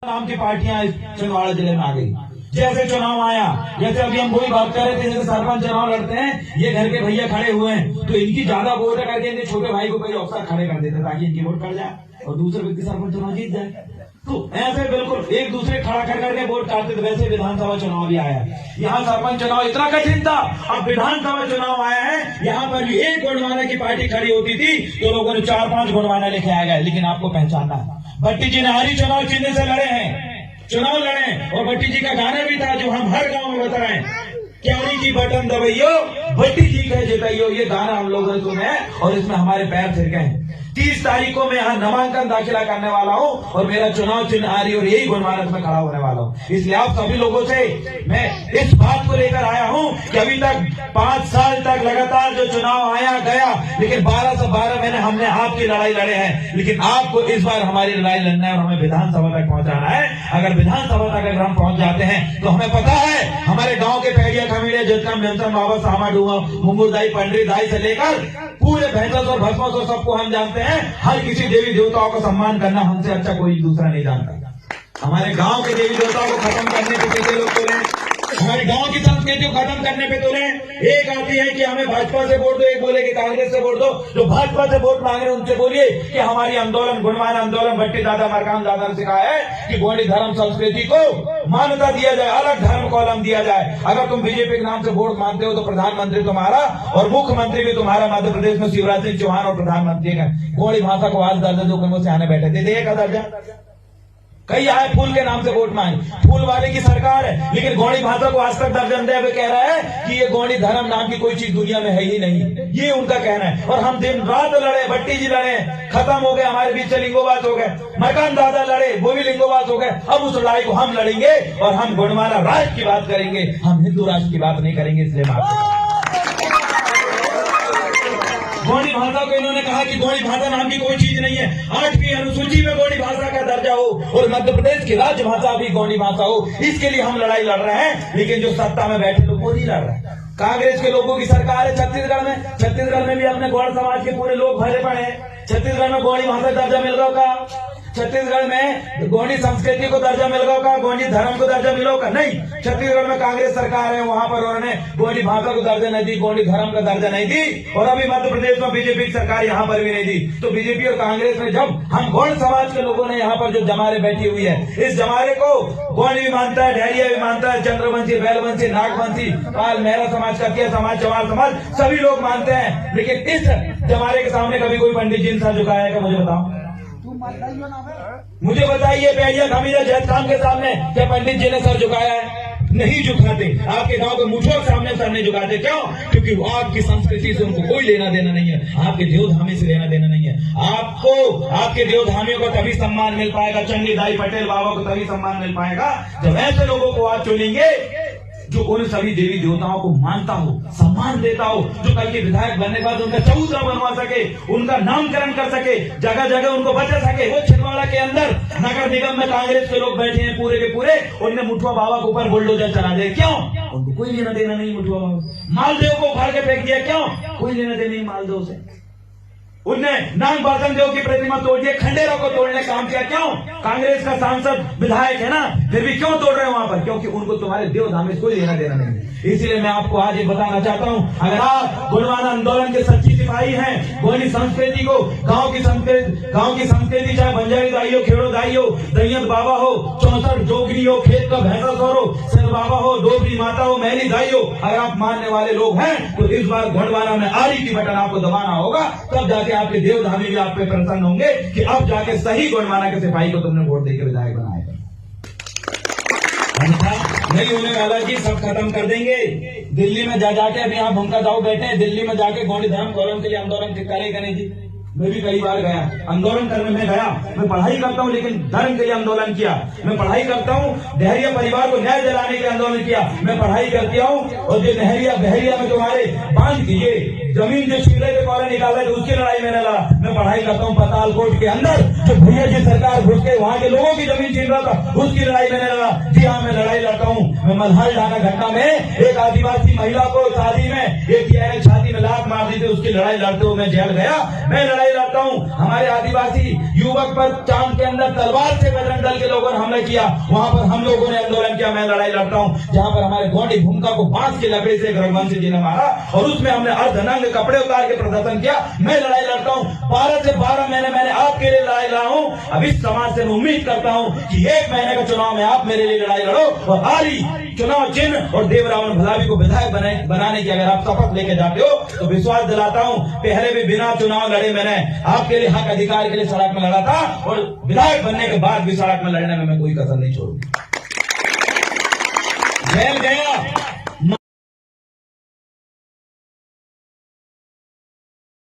नाम की पार्टियां इस छिंदवाड़ा जिले में आ गई। जैसे चुनाव आया, जैसे अभी हम वही बात कर रहे थे, जैसे सरपंच चुनाव लड़ते हैं, ये घर के भैया खड़े हुए हैं तो इनकी ज्यादा वोट करके इनके छोटे भाई को कई अफसर खड़े कर देते ताकि इनकी वोट कट जाए और दूसरे व्यक्ति सरपंच चुनाव जीत जाए। तो ऐसे बिल्कुल एक दूसरे खड़ा कर करके वोट काटते थे। वैसे विधानसभा चुनाव भी आया, यहाँ सरपंच चुनाव इतना कठिन था, अब विधानसभा चुनाव आया है, यहाँ पर भी एक गोंडवाना की पार्टी खड़ी होती थी तो लोगों ने 4-5 गोंडवाना लेके आ गए। लेकिन आपको पहचानना है, भट्टी जी नहरी चुनाव चिन्ह से लड़े हैं, चुनाव लड़े, और भट्टी जी का गाना भी था जो हम हर गांव में बताएं, क्यारी की बटन दबाइयो भट्टी जी कहे जिताइयो। ये गाना हम लोगों ने सुना है और इसमें हमारे पैर थिरके हैं। 30 तारीख को मैं यहाँ नामांकन दाखिला करने वाला हूँ और मेरा चुनाव चिन्ह आ रही और यही गोंडवाना में खड़ा होने वाला हूँ। इसलिए आप सभी लोगों से मैं इस बात को लेकर आया हूँ कि अभी तक 5 साल तक लगातार जो चुनाव आया गया, लेकिन 12 से 12 महीने हमने आपकी लड़ाई लड़े हैं, लेकिन आपको इस बार हमारी लड़ाई लड़ना है और हमें विधानसभा तक पहुंचाना है। अगर विधानसभा तक अगर हम पहुंच जाते हैं तो हमें पता है हमारे गाँव के पहड़िया खमीड़े जितकम जनसन बाबा सामा डूंगा मुंगुरदाई पंडित दाई से लेकर पूरे भैंसस और भस्मस और सबको हम जानते हैं। हर किसी देवी देवताओं का सम्मान करना हमसे अच्छा कोई दूसरा नहीं जानता। हमारे गांव के देवी देवताओं को खत्म करने पे कितने लोग तुले, हमारे गांव की संस्कृति को खत्म करने पे तुले। एक आती है कि हमें भाजपा से वोट दो, एक बोले कि कांग्रेस से वोट दो। जो भाजपा से वोट मांग रहे हैं उनसे बोलिए कि हमारी आंदोलन गोंडवाना आंदोलन भट्टी दादा मरकाम दादा ने सिखाया है कि गोंडी धर्म संस्कृति को मान्यता दिया जाए, अलग धर्म कॉलम दिया जाए। अगर तुम बीजेपी के नाम से वोट मांगते हो तो प्रधानमंत्री तुम्हारा और मुख्यमंत्री भी तुम्हारा मध्य प्रदेश में शिवराज सिंह चौहान और प्रधानमंत्री का गोंडी भाषा को आज दर्जा दो कमों से आने बैठे थे, एक दर्जा। कई आए फूल के नाम से वोट मांगे, फूल वाले की सरकार है, लेकिन गोंडी भाषा को आज तक दर्जन दे कह रहा है कि ये गोंडी धर्म नाम की कोई चीज दुनिया में है ही नहीं, ये उनका कहना है। और हम दिन रात लड़े, भट्टी जी लड़े, खत्म हो गए, हमारे बीच से लिंगोबात हो गए, मरकाम दादा लड़े, वो भी लिंगोबात हो गए। अब उस लड़ाई को हम लड़ेंगे और हम गोंडवाना राष्ट्र की बात करेंगे, हम हिंदू राष्ट्र की बात नहीं करेंगे। इसलिए गोंडी भाषा को इन्होंने कहा कि गोंडी भाषा नाम की कोई चीज नहीं है, 8वीं अनुसूची में गोंडी भाषा का दर्जा हो और मध्य प्रदेश की राज्य भाषा भी गोंडी भाषा हो। इसके लिए हम लड़ाई लड़ रहे हैं, लेकिन जो सत्ता में बैठे लोग वो नहीं लड़ रहे। कांग्रेस के लोगों की सरकार है छत्तीसगढ़ में भी अपने गौड़ समाज के पूरे लोग भरे पड़े हैं। छत्तीसगढ़ में गोंडी भाषा दर्जा मिल रहा होगा, छत्तीसगढ़ में गोंडी संस्कृति को दर्जा मिल रहा होगा, गोंडी धर्म को दर्जा मिला होगा नहीं। छत्तीसगढ़ में कांग्रेस सरकार है, वहां पर उन्होंने गोंडी भाषा को दर्जा नहीं दी, गोंडी धर्म का दर्जा नहीं दी। और अभी मध्य प्रदेश में बीजेपी की सरकार यहाँ पर भी नहीं दी। तो बीजेपी और कांग्रेस में जब हम गौड़ समाज के लोगों ने यहाँ पर जो जमारे बैठी हुई है, इस जमारे को गोंडी भी मानता है, ढेरिया भी मानता है, चंद्रवंशी, बैलवंशी, नागवंशी, पाल, मेहरा समाज, कतिया समाज, चौहान समाज, सभी लोग मानते हैं। लेकिन इस जमारे के सामने कभी कोई पंडित जी ने सर झुकाया है क्या? मुझे बताओ, मुझे बताइए, पहलिया खमीजा जैतखाम के सामने क्या पंडित जी ने सर झुकाया है? नहीं झुकाते। आपके गांव के मुझों के सामने सर नहीं झुकाते। क्यों? क्योंकि आपकी संस्कृति से उनको कोई लेना देना नहीं है, आपके देवधामी से लेना देना नहीं है। आपको आपके देवधामियों को तभी सम्मान मिल पाएगा, चंडी दाई पटेल बाबा को तभी सम्मान मिल पाएगा जब ऐसे लोगों को आप चुनेंगे जो उन सभी देवी देवताओं को मानता हो, सम्मान देता हो, जो कल के विधायक बनने के बाद उनका चबूतरा बनवा सके, उनका नामकरण कर सके, जगह जगह उनको बचा सके। वो छिंदवाड़ा के अंदर नगर निगम में कांग्रेस के लोग बैठे हैं पूरे के पूरे, उनने मुठुआ बाबा के ऊपर बुलडोजर चला दिया। क्यों? उनको कोई लेना देना नहीं। मुठुआ बाबा मालदेव को उखाड़ के फेंक दिया। क्यों? कोई लेना देना नहीं मालदेव से। उनने नाग बासन देव की प्रतिमा तोड़ दी, खंडेरा को तोड़ने काम किया। क्यों? कांग्रेस का सांसद विधायक है ना, फिर भी क्यों तोड़ रहे हैं वहां पर? क्योंकि उनको तुम्हारे देवधाम में कोई लेना देना नहीं। इसलिए मैं आपको आज ये बताना चाहता हूं, अगर आप गोंडवाना आंदोलन के सच्ची सिपाही हैं, गोंडी संस्कृति को, गांव की संस्कृति चाहे बंजारी दाई हो, खेड़ो दाई हो, दैयत बाबा हो, 64 जोगनी हो, खेत का भैंसा सौर हो, सिर बाबा हो, डोबरी माता हो, मैली दाई हो, अगर आप मानने वाले लोग हैं तो इस बार गोंडवाना में आरी की बटन आपको दबाना होगा। तब जाके आपके देवधामी भी आप पे प्रसन्न होंगे कि अब जाके सही गोंडवाना के सिपाही को तुमने वोट देकर विधायक बनाया। नहीं होने वाला जी, सब खत्म कर देंगे। दिल्ली में जाके अभी आप भूमका दाऊ बैठे हैं, दिल्ली में जाके गोंडी धर्म कॉलम के लिए आंदोलन करेगा नहीं जी। मैं भी कई बार गया, आंदोलन करने में गया। मैं पढ़ाई करता हूँ लेकिन धर्म के लिए आंदोलन किया। मैं पढ़ाई करता हूँ, डहरिया परिवार को न्याय दिलाने के लिए आंदोलन किया। मैं पढ़ाई करती हूँ और जो नहरिया बहरिया में तुम्हारे बांध कीजिए जमीन जो छीन रहे थे कॉलेज निकाला तो उसकी लड़ाई में लड़ा। मैं पढ़ाई करता हूँ पतालकोट के अंदर जो भैया जी सरकार घुस के वहां के लोगों की जमीन छीन रहा था, उसकी लड़ाई मैंने लड़ा। जी हाँ, मैं लड़ाई लड़ता हूँ। मैं मल्हार डाना घटना में एक आदिवासी महिला को शादी में एक छाती में लात मार दी थी, उसकी लड़ाई लड़ते हुए मैं जेल गया। मैं लड़ाई लड़ता हूँ। हमारे आदिवासी युवक पर चांद के अंदर तलवार से बजरंग दल के लोगों ने हमला किया, वहां पर हम लोगों ने आंदोलन किया, मैं लड़ाई लड़ता हूं। जहां पर हमारे गौंडी भूमिका को बांस की लकड़ी से रघुवंश जी ने मारा और उसमें हमने अर्धनंग कपड़े उतार के प्रदर्शन किया, मैं लड़ाई लड़ता हूं। 12 से 12 महीने मैंने आपके लिए लड़ाई लड़ा हूं। अब इस समाज से मैं उम्मीद करता हूं कि 1 महीने का चुनाव में आप मेरे लिए लड़ाई लड़ो और हारी चुनाव चिन्ह और देवरावण भलावी को विधायक बनाने की अगर आप शपथ लेके जाते हो तो विश्वास दिलाता हूं, पहले भी बिना चुनाव लड़े मैंने आपके लिए हक अधिकार के लिए सड़क में लड़ा था और विधायक बनने के बाद भी सड़क में लड़ने में मैं कोई कसर नहीं छोड़ूंगा। जेल गया